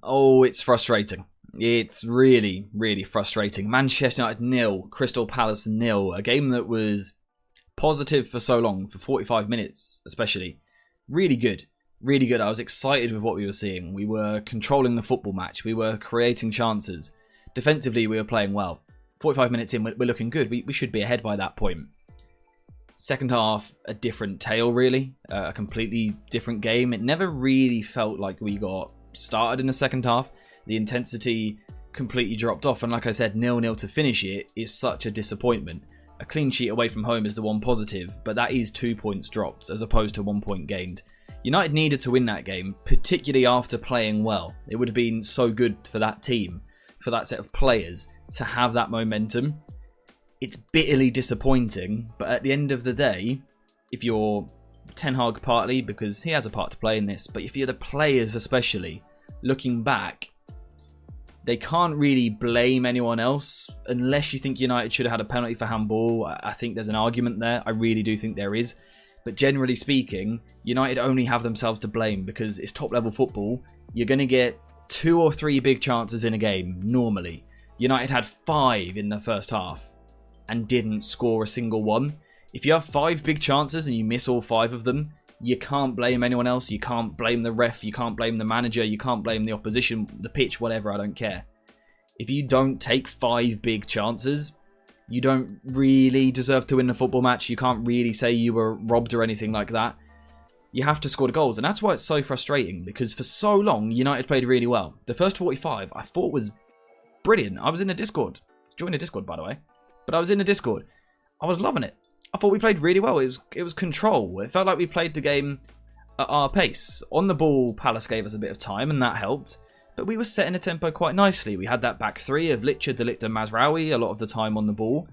Oh, it's frustrating. It's really, really frustrating. Manchester United 0, Crystal Palace 0. A game that was positive for so long, for 45 minutes especially. Really good. Really good. I was excited with what we were seeing. We were controlling the football match. We were creating chances. Defensively, we were playing well. 45 minutes in, we're looking good. We should be ahead by that point. Second half, a different tale, really. A completely different game. It never really felt like we got started in the second half. The intensity completely dropped off. And like I said, 0-0 to finish it is such a disappointment. A clean sheet away from home is the one positive, but that is 2 points dropped as opposed to 1 point gained. United needed to win that game, particularly after playing well. It would have been so good for that team, for that set of players, to have that momentum. It's bitterly disappointing, but at the end of the day, if you're Ten Hag partly, because he has a part to play in this, but if you're the players especially, looking back, they can't really blame anyone else unless you think United should have had a penalty for handball. I think there's an argument there. I really do think there is. But generally speaking, United only have themselves to blame because it's top-level football. You're going to get 2 or 3 big chances in a game, normally. United had 5 in the first half and didn't score a single one. If you have 5 big chances and you miss all 5 of them, you can't blame anyone else. You can't blame the ref. You can't blame the manager. You can't blame the opposition, the pitch, whatever. I don't care. If you don't take 5 big chances, you don't really deserve to win the football match. You can't really say you were robbed or anything like that. You have to score the goals. And that's why it's so frustrating, because for so long, United played really well. The first 45, I thought was brilliant. I was in the Discord. Join the Discord, by the way. But I was in the Discord. I was loving it. I thought we played really well. It was control. It felt like we played the game at our pace. On the ball, Palace gave us a bit of time, and that helped. But we were setting a tempo quite nicely. We had that back 3 of Licha, De Ligt and Mazraoui a lot of the time on the ball.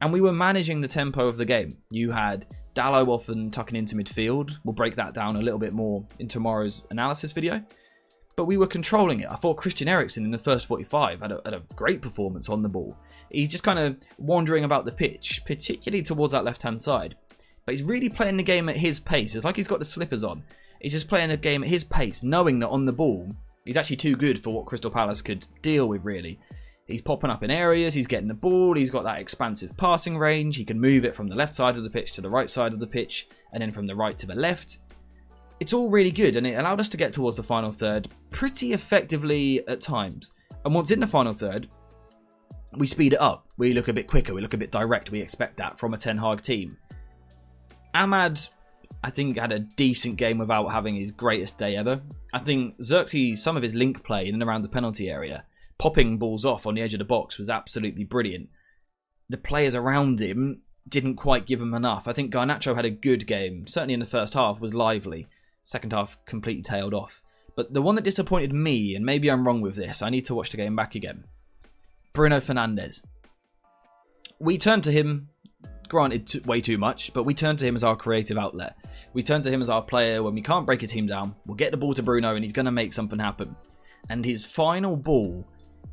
And we were managing the tempo of the game. You had Dalot often tucking into midfield. We'll break that down a little bit more in tomorrow's analysis video. But we were controlling it. I thought Christian Eriksen in the first 45 had a great performance on the ball. He's just kind of wandering about the pitch, particularly towards that left-hand side. But he's really playing the game at his pace. It's like he's got the slippers on. He's just playing the game at his pace, knowing that on the ball, he's actually too good for what Crystal Palace could deal with, really. He's popping up in areas, he's getting the ball, he's got that expansive passing range, he can move it from the left side of the pitch to the right side of the pitch, and then from the right to the left. It's all really good, and it allowed us to get towards the final third pretty effectively at times. And once in the final third, we speed it up. We look a bit quicker, we look a bit direct, we expect that from a Ten Hag team. Ahmad, I think, had a decent game without having his greatest day ever. I think Xerxes, some of his link play in and around the penalty area, popping balls off on the edge of the box, was absolutely brilliant. The players around him didn't quite give him enough. I think Garnacho had a good game. Certainly in the first half was lively. Second half completely tailed off. But the one that disappointed me, and maybe I'm wrong with this, I need to watch the game back again. Bruno Fernandes. We turned to him, granted way too much, but we turned to him as our creative outlet. We turned to him as our player when we can't break a team down. We'll get the ball to Bruno and he's going to make something happen. And his final ball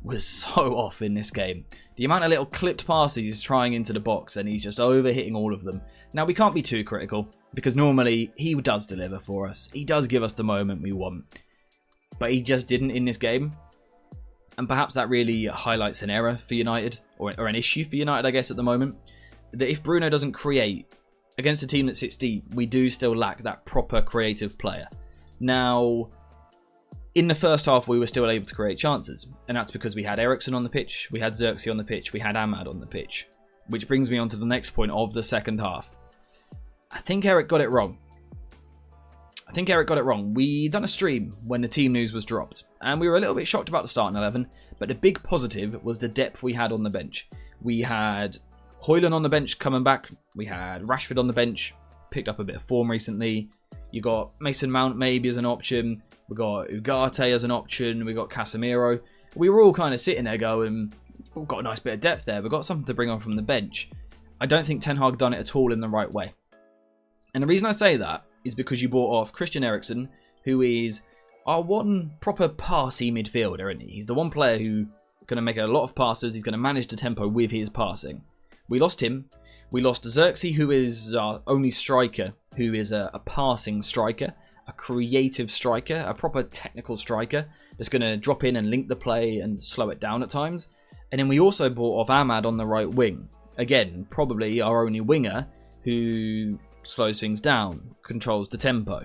was so off in this game. The amount of little clipped passes he's trying into the box, and he's just over-hitting all of them. Now, we can't be too critical, because normally he does deliver for us. He does give us the moment we want. But he just didn't in this game. And perhaps that really highlights an error for United, or an issue for United, I guess, at the moment. That if Bruno doesn't create against a team that sits deep, we do still lack that proper creative player. Now, in the first half, we were still able to create chances. And that's because we had Eriksen on the pitch, we had Xerxes on the pitch, we had Ahmad on the pitch. Which brings me on to the next point of the second half. I think Eric got it wrong. We done a stream when the team news was dropped. And we were a little bit shocked about the starting 11. But the big positive was the depth we had on the bench. We had Højlund on the bench coming back. We had Rashford on the bench. Picked up a bit of form recently. You got Mason Mount maybe as an option. We got Ugarte as an option. We got Casemiro. We were all kind of sitting there going, we've got a nice bit of depth there. We've got something to bring on from the bench. I don't think Ten Hag done it at all in the right way. And the reason I say that is because you bought off Christian Eriksen, who is our one proper passy midfielder, isn't he? He's the one player who's going to make a lot of passes. He's going to manage the tempo with his passing. We lost him. We lost Xerxes, who is our only striker, who is a passing striker, a creative striker, a proper technical striker. that's going to drop in and link the play and slow it down at times. And then we also brought off Ahmad on the right wing. Again, probably our only winger who slows things down, controls the tempo.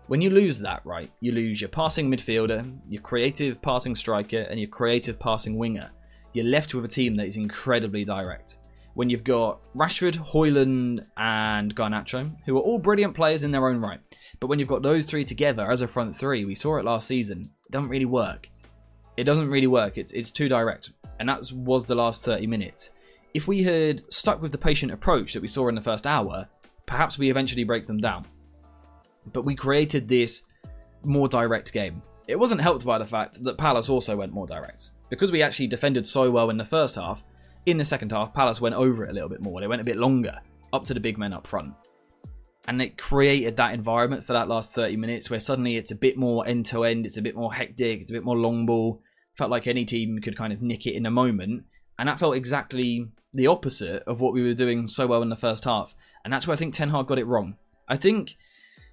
When you lose that, right, you lose your passing midfielder, your creative passing striker, and your creative passing winger. You're left with a team that is incredibly direct. When you've got Rashford, Højlund, and Garnacho, who are all brilliant players in their own right. But when you've got those three together as a front three, we saw it last season, it doesn't really work. It doesn't really work. It's too direct. And that was the last 30 minutes. If we had stuck with the patient approach that we saw in the first hour, perhaps we eventually break them down. But we created this more direct game. It wasn't helped by the fact that Palace also went more direct. Because we actually defended so well in the first half, in the second half, Palace went over it a little bit more. They went a bit longer, up to the big men up front. And it created that environment for that last 30 minutes where suddenly it's a bit more end-to-end, it's a bit more hectic, it's a bit more long ball. Felt like any team could kind of nick it in a moment. And that felt exactly the opposite of what we were doing so well in the first half. And that's where I think Ten Hag got it wrong. I think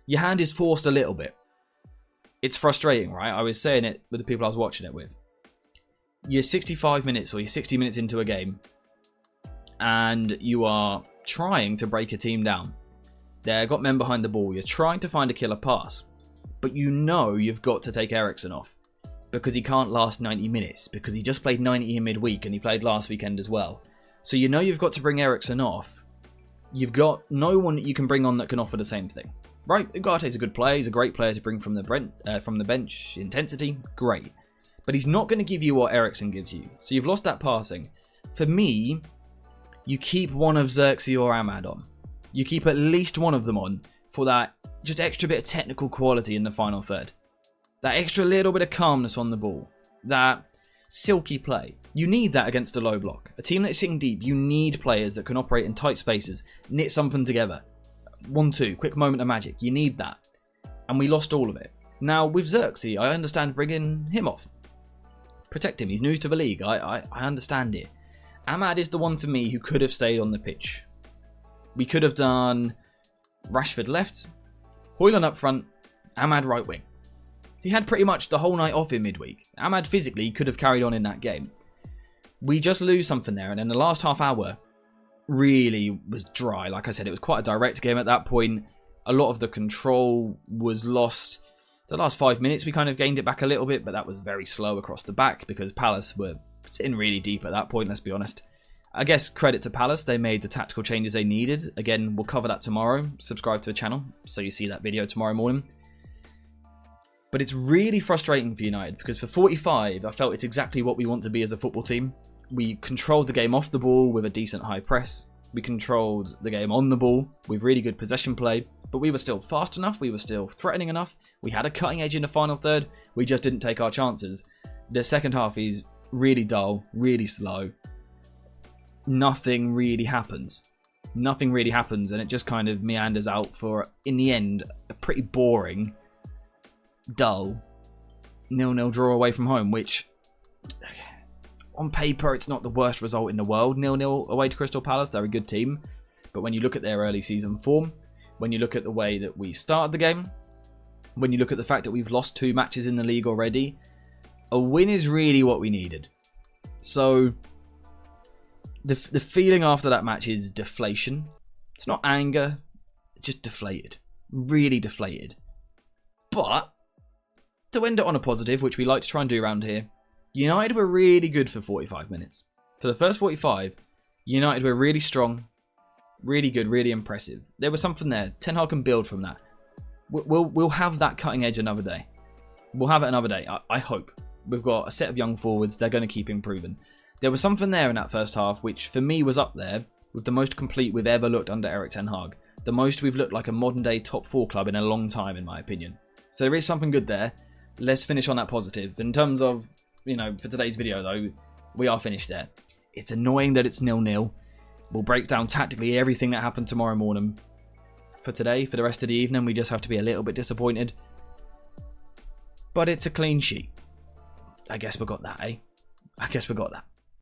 your hand is forced a little bit. It's frustrating, right? I was saying it with the people I was watching it with. You're 65 minutes or you're 60 minutes into a game and you are trying to break a team down. They've got men behind the ball. You're trying to find a killer pass. But you know you've got to take Eriksen off because he can't last 90 minutes because he just played 90 in midweek and he played last weekend as well. So you know you've got to bring Eriksen off. You've got no one that you can bring on that can offer the same thing. Right, Ugarte's a good player. He's a great player to bring from the bench. Intensity, great. But he's not going to give you what Eriksen gives you. So you've lost that passing. For me, you keep one of Xerxes or Ahmad on. You keep at least one of them on for that just extra bit of technical quality in the final third. That extra little bit of calmness on the ball. That silky play. You need that against a low block. A team that's sitting deep, you need players that can operate in tight spaces, knit something together. 1-2, quick moment of magic. You need that. And we lost all of it. Now, with Xerxes, I understand bringing him off. Protect him. He's new to the league. I understand it. Ahmad is the one for me who could have stayed on the pitch. We could have done Rashford left, Højlund up front, Ahmad right wing. He had pretty much the whole night off in midweek. Ahmad physically could have carried on in that game. We just lose something there, and then the last half hour really was dry. Like I said, it was quite a direct game at that point. A lot of the control was lost. The last 5 minutes we kind of gained it back a little bit, but that was very slow across the back because Palace were sitting really deep at that point, let's be honest. I guess credit to Palace, they made the tactical changes they needed. Again, we'll cover that tomorrow. Subscribe to the channel so you see that video tomorrow morning. But it's really frustrating for United because for 45, I felt it's exactly what we want to be as a football team. We controlled the game off the ball with a decent high press. We controlled the game on the ball with really good possession play. But we were still fast enough. We were still threatening enough. We had a cutting edge in the final third. We just didn't take our chances. The second half is really dull, really slow. Nothing really happens. Nothing really happens, and it just kind of meanders out for, in the end, a pretty boring, dull 0-0 draw away from home, which on paper it's not the worst result in the world. 0-0 away to Crystal Palace. They're a good team, but when you look at their early season form, when you look at the way that we started the game, when you look at the fact that we've lost 2 matches in the league already, a win is really what we needed. So the feeling after that match is deflation. It's not anger, it's just deflated. Really deflated. But to end it on a positive, which we like to try and do around here, United were really good for 45 minutes. For the first 45, United were really strong, really good, really impressive. There was something there. Ten Hag can build from that. We'll have that cutting edge another day. We'll have it another day, I hope. We've got a set of young forwards. They're going to keep improving. There was something there in that first half, which for me was up there with the most complete we've ever looked under Erik Ten Hag. The most we've looked like a modern day top 4 club in a long time, in my opinion. So there is something good there. Let's finish on that positive. In terms of, for today's video though, we are finished there. It's annoying that it's 0-0. We'll break down tactically everything that happened tomorrow morning. For today, for the rest of the evening, we just have to be a little bit disappointed. But it's a clean sheet. I guess we got that, eh? I guess we got that.